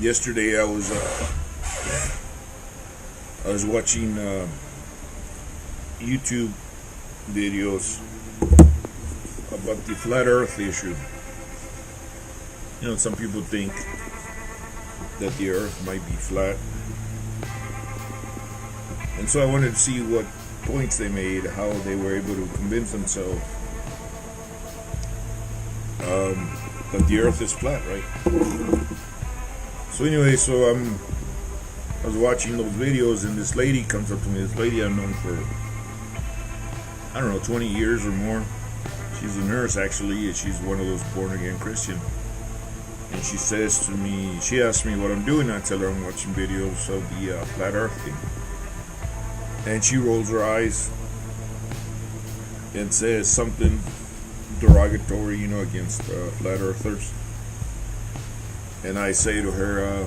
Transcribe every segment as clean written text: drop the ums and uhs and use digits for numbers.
Yesterday I was watching YouTube videos about the flat Earth issue. You know, some people think that the Earth might be flat, and so I wanted to see what points they made, how they were able to convince themselves that the Earth is flat, right? So anyway, I was watching those videos, and this lady comes up to me. This lady I've known for, I don't know, 20 years or more. She's a nurse, actually, and she's one of those born-again Christian. And she says to me, she asks me what I'm doing. I tell her I'm watching videos of the flat Earth thing. And she rolls her eyes and says something derogatory, you know, against flat earthers. And I say to her,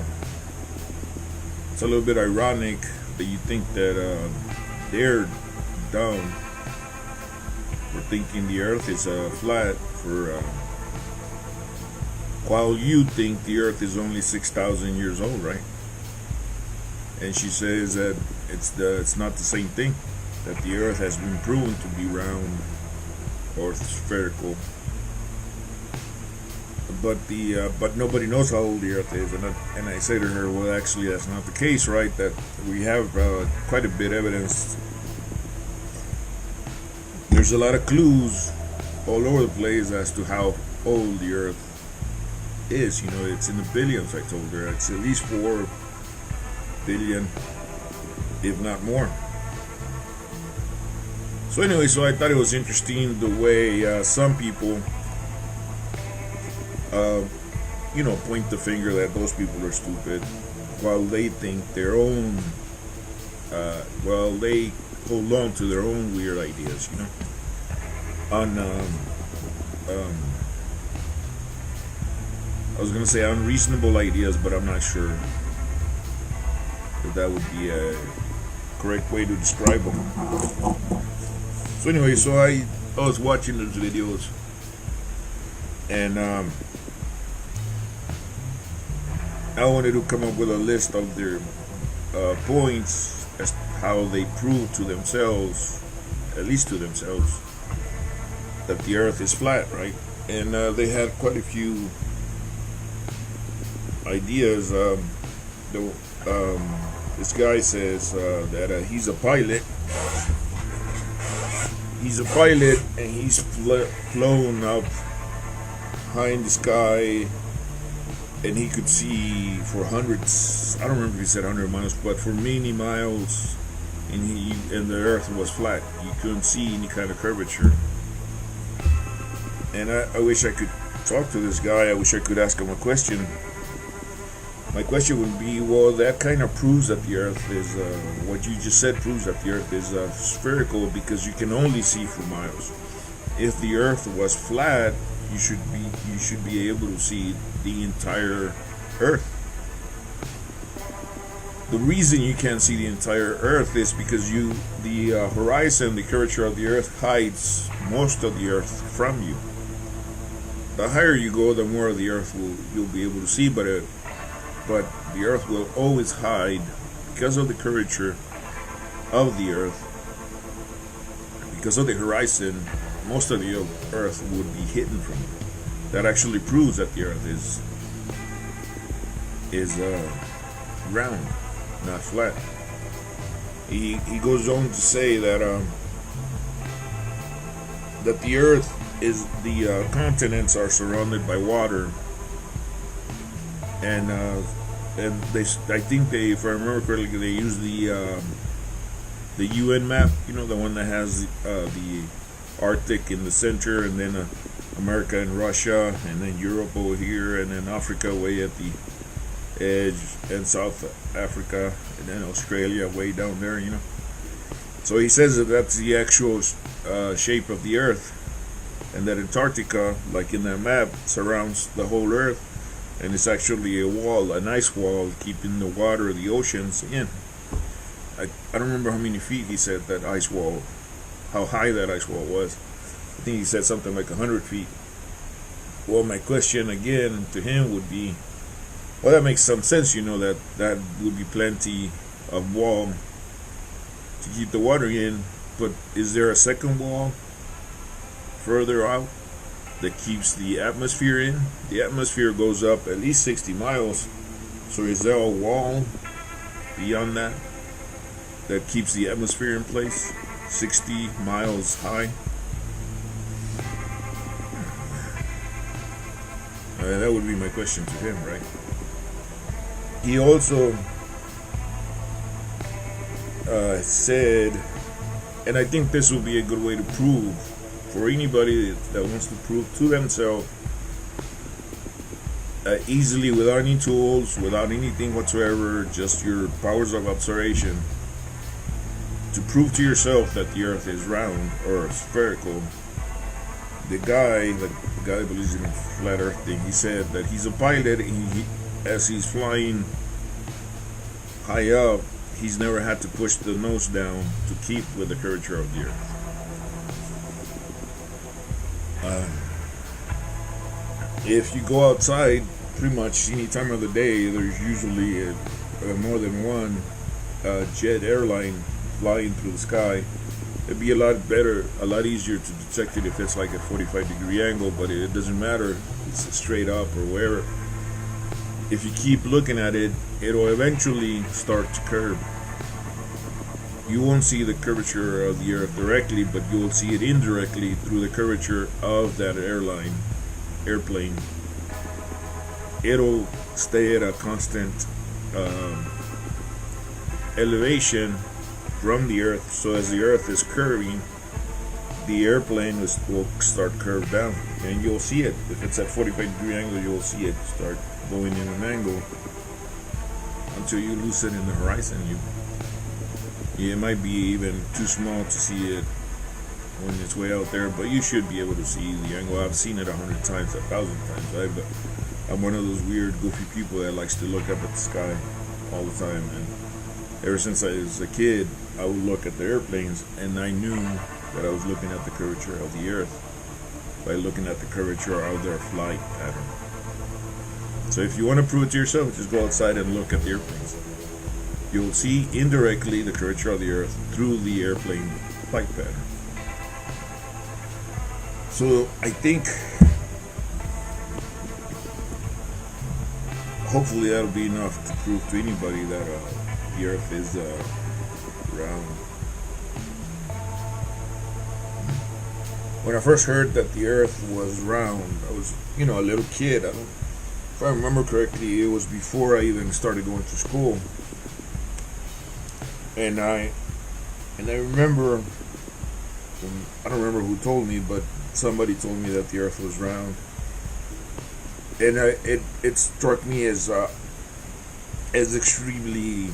it's a little bit ironic that you think that they're dumb for thinking the Earth is flat, while you think the Earth is only 6,000 years old, right? And she says that it's not the same thing. That the Earth has been proven to be round or spherical, but nobody knows how old the Earth is. And I say to her, well, actually, that's not the case, right? That we have quite a bit of evidence. There's a lot of clues all over the place as to how old the Earth is. You know, it's in the billions. I told her it's at least 4 billion, if not more. So anyway, so I thought it was interesting the way some people, point the finger that those people are stupid, while they think their own, they hold on to their own weird ideas, you know, on, I was gonna say unreasonable ideas, but I'm not sure that would be a correct way to describe them. So anyway, so I was watching those videos, and I wanted to come up with a list of their points as how they prove to themselves, at least to themselves, that the Earth is flat, right? And they had quite a few ideas. This guy says that he's a pilot. He's a pilot, and he's flown up high in the sky, and he could see for hundreds. I don't remember if he said 100 miles, but for many miles, and the Earth was flat. You couldn't see any kind of curvature. And I wish I could talk to this guy. I wish I could ask him a question. My question would be, well, that kind of proves that the Earth is, what you just said proves that the Earth is spherical, because you can only see for miles. If the Earth was flat, you should be able to see the entire Earth. The reason you can't see the entire Earth is because the horizon, the curvature of the Earth, hides most of the Earth from you. The higher you go, the more of the Earth you'll be able to see, but the Earth will always hide, because of the curvature of the Earth, because of the horizon. Most of the Earth would be hidden from you. That actually proves that the Earth is round, not flat. He goes on to say that that the Earth is the continents are surrounded by water, and I think if I remember correctly, they use the UN map, you know, the one that has the Arctic in the center, and then America and Russia, and then Europe over here, and then Africa way at the edge, and South Africa, and then Australia way down there, you know. So he says that that's the actual shape of the Earth, and that Antarctica, like in that map, surrounds the whole Earth, and it's actually a wall, an ice wall, keeping the water, the oceans in. I don't remember how many feet he said that ice wall, how high that ice wall was. I think he said something like 100 feet. Well, my question again to him would be, Well, that makes some sense. That would be plenty of wall to keep the water in. But is there a second wall further out that keeps the atmosphere in? The atmosphere goes up at least 60 miles. So is there a wall beyond that that keeps the atmosphere in place 60 miles high? That would be my question to him, right? He also said, and I think this would be a good way to prove for anybody that wants to prove to themselves easily, without any tools, without anything whatsoever, just your powers of observation, to prove to yourself that the earth is round or spherical. The guy that believes in flat earth thing, he said that he's a pilot, and as he's flying high up, he's never had to push the nose down to keep with the curvature of the earth. If you go outside, pretty much any time of the day, there's usually more than one jet airline flying through the sky. It'd be a lot better, a lot easier to detect it if it's like a 45-degree angle, but it doesn't matter. It's straight up or wherever. If you keep looking at it, it'll eventually start to curve. You won't see the curvature of the earth directly, but you'll see it indirectly through the curvature of that airplane. It'll stay at a constant elevation from the earth, so as the earth is curving, the airplane will start curved down, and you'll see it. If it's at 45-degree angle, you'll see it start going in an angle until you lose it in the horizon. It might be even too small to see it when it's way out there, but you should be able to see the angle. I've seen it 100 times, 1,000 times. I'm one of those weird, goofy people that likes to look up at the sky all the time, and ever since I was a kid, I would look at the airplanes, and I knew that I was looking at the curvature of the earth by looking at the curvature of their flight pattern. So if you want to prove it to yourself, just go outside and look at the airplanes. You'll see indirectly the curvature of the earth through the airplane flight pattern. So I think hopefully that'll be enough to prove to anybody that the earth is round. When I first heard that the earth was round, I was, a little kid. If I remember correctly, it was before I even started going to school. And I remember, I don't remember who told me, but somebody told me that the earth was round. And it struck me as extremely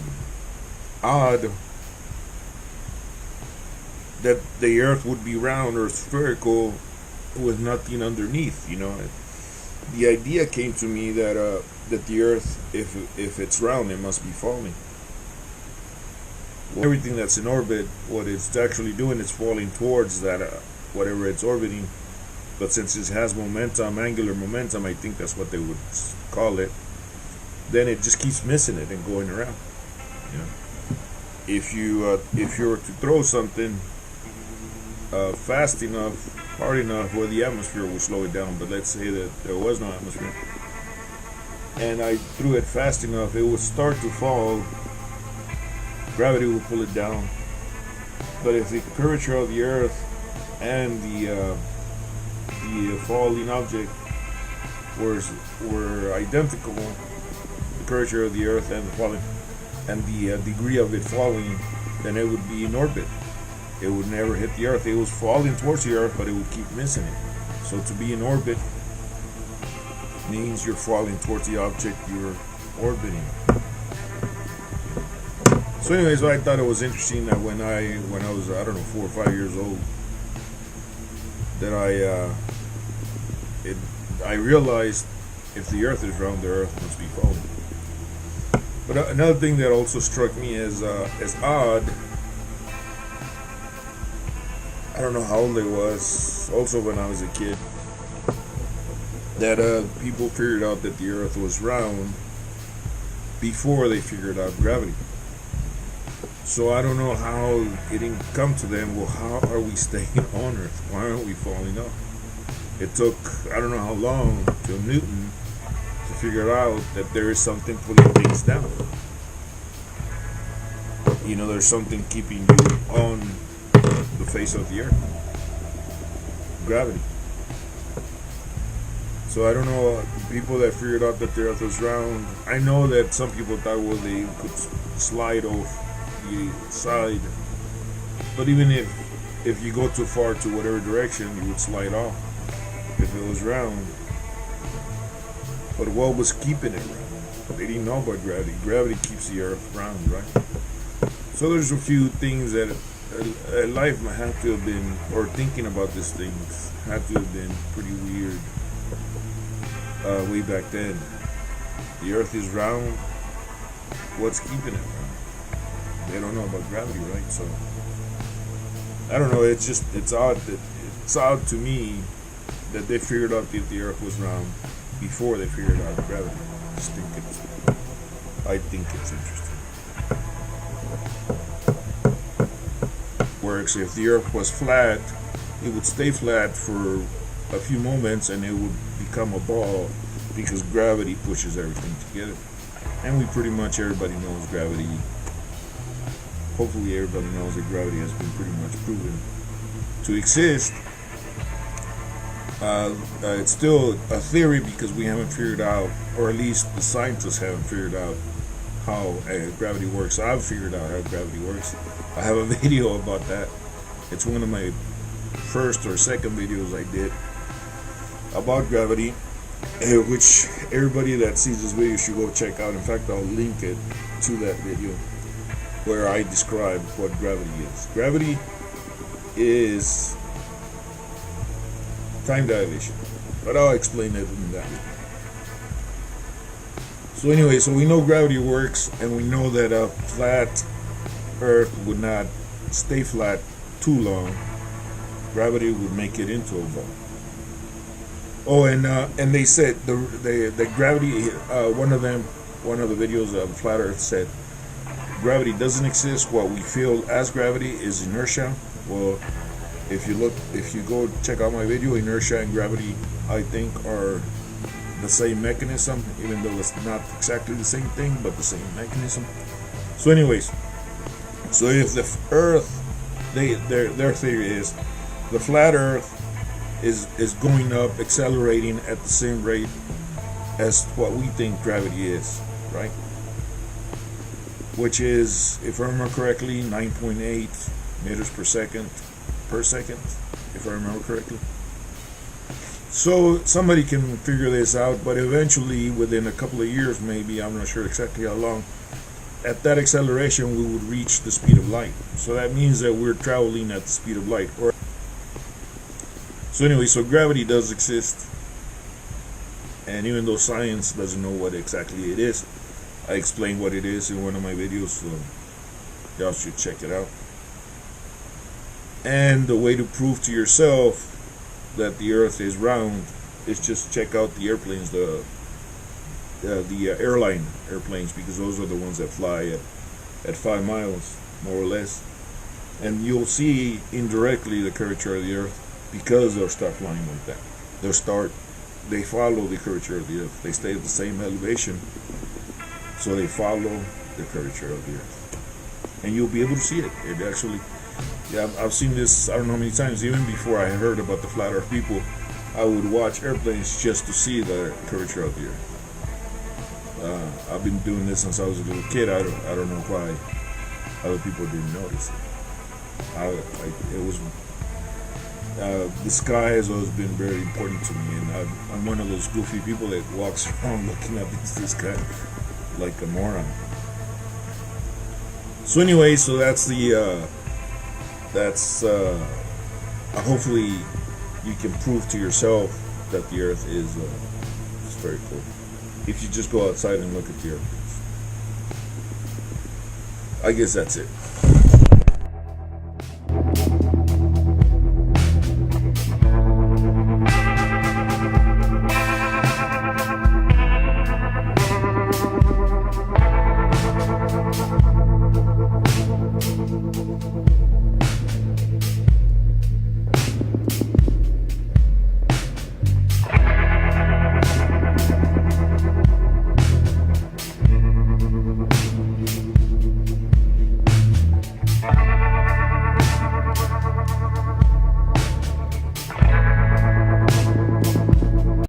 odd that the earth would be round or spherical with nothing underneath. The idea came to me that the earth, if it's round, it must be falling. Well, everything that's in orbit, what it's actually doing is falling towards that whatever it's orbiting. But since it has momentum, angular momentum, I think that's what they would call it, then it just keeps missing it and going around. If you were to throw something fast enough, hard enough, where the atmosphere will slow it down, but let's say that there was no atmosphere, and I threw it fast enough, it would start to fall. Gravity will pull it down. But if the curvature of the earth and the falling object were identical, the curvature of the earth and the falling and the degree of it falling, then it would be in orbit. It would never hit the earth. It was falling towards the earth, but it would keep missing it. So to be in orbit means you're falling towards the object you're orbiting. So anyways, I thought it was interesting that when I was, 4 or 5 years old, that I realized if the earth is round, the earth must be falling. But another thing that also struck me as odd, I don't know how old I was, also when I was a kid, that people figured out that the earth was round before they figured out gravity. So I don't know how it didn't come to them. Well, how are we staying on Earth? Why aren't we falling off? It took, I don't know how long, till Newton to figure out that there is something pulling things down. You know, there's something keeping you on the face of the Earth. Gravity. So I don't know, people that figured out that the Earth was round, I know that some people thought, well, they could slide off the side, but even if you go too far to whatever direction, you would slide off if it was round. But what was keeping it round? They didn't know about gravity. Gravity keeps the Earth round, right? So there's a few things that life might have to have been, or thinking about these things had to have been pretty weird way back then. The Earth is round. What's keeping it round? They don't know about gravity, right? So I don't know. It's odd to me that they figured out that the Earth was round before they figured out gravity. I think it's interesting. Works if the Earth was flat, it would stay flat for a few moments and it would become a ball because gravity pushes everything together. And everybody knows gravity. Hopefully everybody knows that gravity has been pretty much proven to exist. It's still a theory because we haven't figured out, or at least the scientists haven't figured out how gravity works. I've figured out how gravity works. I have a video about that. It's one of my first or second videos I did about gravity, which everybody that sees this video should go check out. In fact, I'll link it to that video where I describe what gravity is. Gravity is time dilation, but I'll explain it in that way. So anyway, so we know gravity works, and we know that a flat Earth would not stay flat too long. Gravity would make it into a ball. Oh, and they said the gravity. One of the videos of Flat Earth said gravity doesn't exist. What we feel as gravity is inertia. Well, if you go check out my video, inertia and gravity, I think, are the same mechanism, even though it's not exactly the same thing, but the same mechanism. So anyways, so if the Earth, their theory is the flat Earth is going up, accelerating at the same rate as what we think gravity is, right? Which is, if I remember correctly, 9.8 meters per second, if I remember correctly. So somebody can figure this out, but eventually, within a couple of years, maybe, I'm not sure exactly how long, at that acceleration, we would reach the speed of light. So that means that we're traveling at the speed of light. So anyway, so gravity does exist, and even though science doesn't know what exactly it is, I explained what it is in one of my videos, so y'all should check it out. And the way to prove to yourself that the Earth is round is just check out the airplanes, the airline airplanes, because those are the ones that fly at 5 miles, more or less. And you'll see indirectly the curvature of the Earth because they'll start flying like that. They follow the curvature of the Earth. They stay at the same elevation, so they follow the curvature of the Earth. And you'll be able to see it. It actually, yeah, I've seen this, I don't know how many times, even before I heard about the flat Earth people, I would watch airplanes just to see the curvature of the Earth. I've been doing this since I was a little kid. I don't know why other people didn't notice it. The sky has always been very important to me, and I'm one of those goofy people that walks around looking up into the sky like a moron. So anyway, so that's hopefully you can prove to yourself that the Earth is very cool. If you just go outside and look at the Earth. I guess that's it.